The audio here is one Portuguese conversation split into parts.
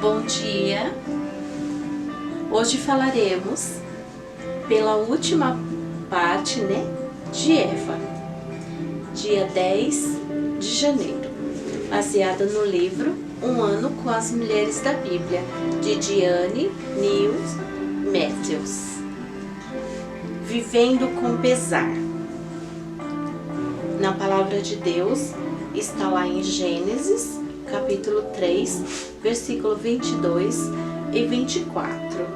Bom dia! Hoje falaremos pela última parte, de Eva, dia 10 de janeiro, baseada no livro Um Ano com as Mulheres da Bíblia, de Diane Neal Matthews. Vivendo com pesar. Na palavra de Deus está lá em Gênesis, capítulo 3, versículo 22 e 24.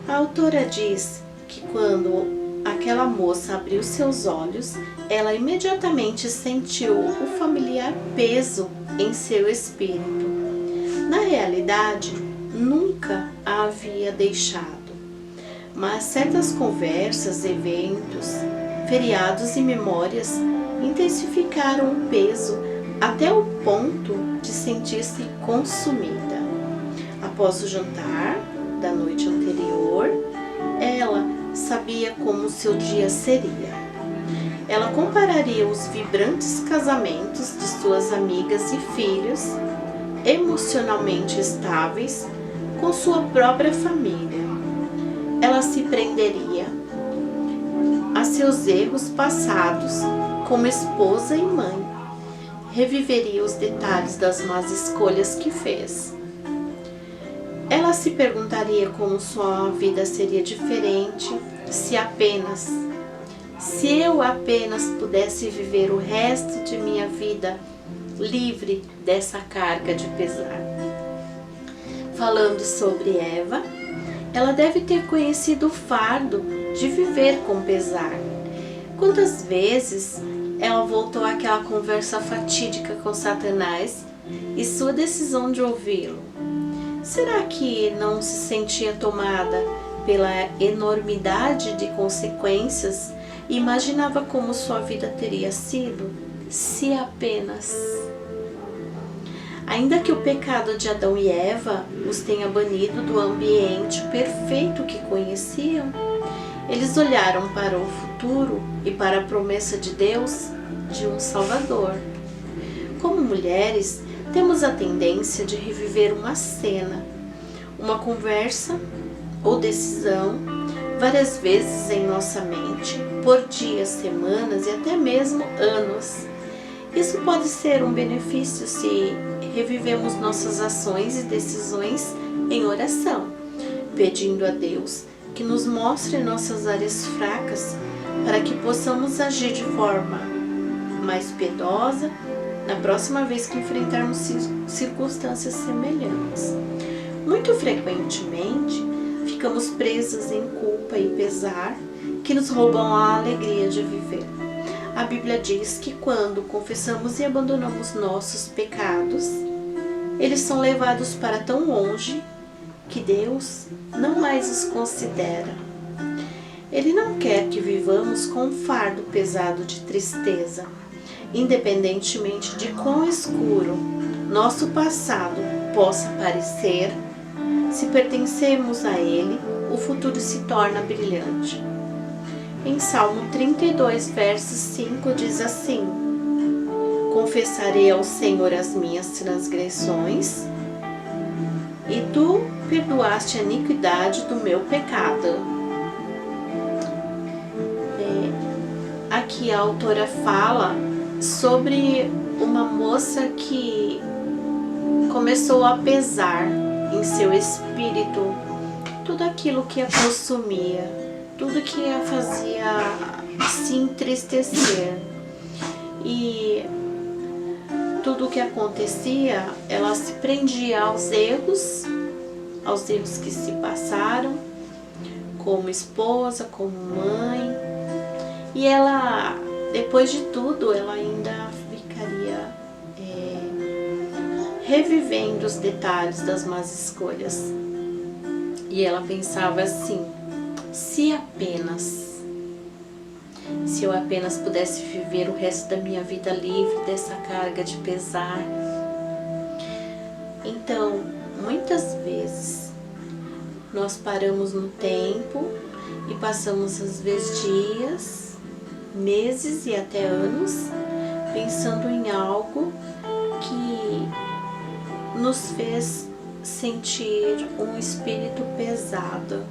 A autora diz que quando aquela moça abriu seus olhos, ela imediatamente sentiu o familiar peso em seu espírito. Na realidade, nunca a havia deixado, mas certas conversas, eventos, feriados e memórias intensificaram o peso até o ponto de sentir-se consumida. Após o jantar da noite anterior, ela sabia como seu dia seria. Ela compararia os vibrantes casamentos de suas amigas e filhos, emocionalmente estáveis, com sua própria família. Ela se prenderia a seus erros passados como esposa e mãe. Reviveria os detalhes das más escolhas que fez. Ela se perguntaria como sua vida seria diferente se eu apenas pudesse viver o resto de minha vida livre dessa carga de pesar. Falando sobre Eva, ela deve ter conhecido o fardo de viver com pesar. Quantas vezes ela voltou àquela conversa fatídica com Satanás e sua decisão de ouvi-lo? Será que não se sentia tomada pela enormidade de consequências e imaginava como sua vida teria sido se apenas... Ainda que o pecado de Adão e Eva os tenha banido do ambiente perfeito que conheciam, eles olharam para o futuro e para a promessa de Deus de um Salvador. Como mulheres, temos a tendência de reviver uma cena, uma conversa ou decisão várias vezes em nossa mente, por dias, semanas e até mesmo anos. Isso pode ser um benefício se revivemos nossas ações e decisões em oração, pedindo a Deus que nos mostre nossas áreas fracas para que possamos agir de forma mais piedosa na próxima vez que enfrentarmos circunstâncias semelhantes. Muito frequentemente, ficamos presas em culpa e pesar que nos roubam a alegria de viver. A Bíblia diz que quando confessamos e abandonamos nossos pecados, eles são levados para tão longe que Deus não mais os considera. Ele não quer que vivamos com um fardo pesado de tristeza. Independentemente de quão escuro nosso passado possa parecer, se pertencemos a Ele, o futuro se torna brilhante. Em Salmo 32, verso 5 diz assim: Confessarei ao Senhor as minhas transgressões, e Tu perdoaste a iniquidade do meu pecado. Aqui a autora fala sobre uma moça que começou a pesar em seu espírito tudo aquilo que a consumia, tudo que a fazia se entristecer. E tudo o que acontecia, ela se prendia aos erros que se passaram, como esposa, como mãe. E ela, depois de tudo, ela ainda ficaria revivendo os detalhes das más escolhas. E ela pensava assim: se eu apenas pudesse viver o resto da minha vida livre dessa carga de pesar. Então, muitas vezes, nós paramos no tempo e passamos às vezes dias, meses e até anos pensando em algo que nos fez sentir um espírito pesado.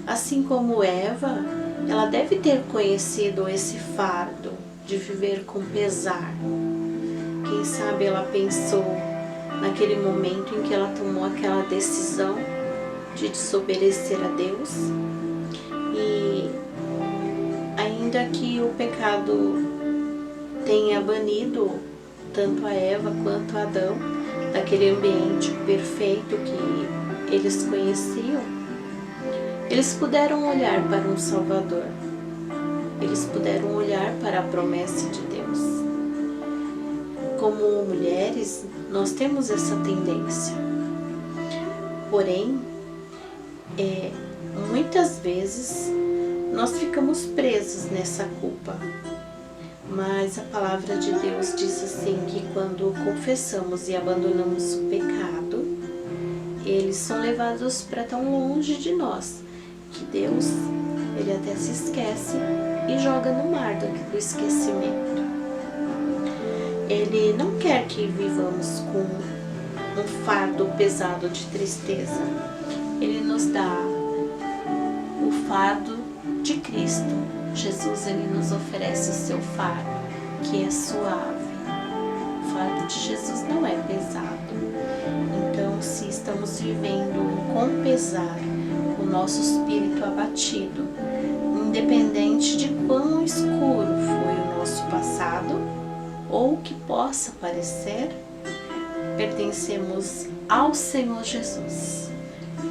Assim como Eva, ela deve ter conhecido esse fardo de viver com pesar. Quem sabe ela pensou naquele momento em que ela tomou aquela decisão de desobedecer a Deus, e ainda que o pecado tenha banido tanto a Eva quanto a Adão daquele ambiente perfeito que eles conheciam, eles puderam olhar para um Salvador, eles puderam olhar para a promessa de Deus. Como mulheres, nós temos essa tendência, porém, muitas vezes nós ficamos presos nessa culpa. Mas a palavra de Deus diz assim que quando confessamos e abandonamos o pecado, eles são levados para tão longe de nós que Deus, ele até se esquece e joga no mar do esquecimento. Ele não quer que vivamos com um fardo pesado de tristeza. Ele nos dá o fardo de Cristo. Jesus, ele nos oferece o seu fardo, que é suave. O fardo de Jesus não é pesado. Então, se estamos vivendo com pesar, o nosso espírito abatido, independente de quão escuro foi o nosso passado ou o que possa parecer, pertencemos ao Senhor Jesus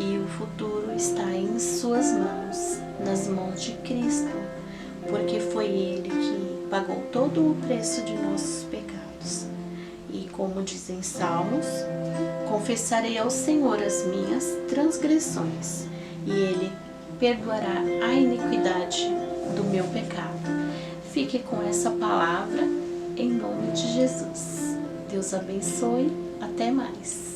e o futuro está em suas mãos, nas mãos de Cristo, porque foi Ele que pagou todo o preço de nossos pecados. E como dizem Salmos, confessarei ao Senhor as minhas transgressões e Ele perdoará a iniquidade do meu pecado. Fique com essa palavra em nome de Jesus. Deus abençoe. Até mais.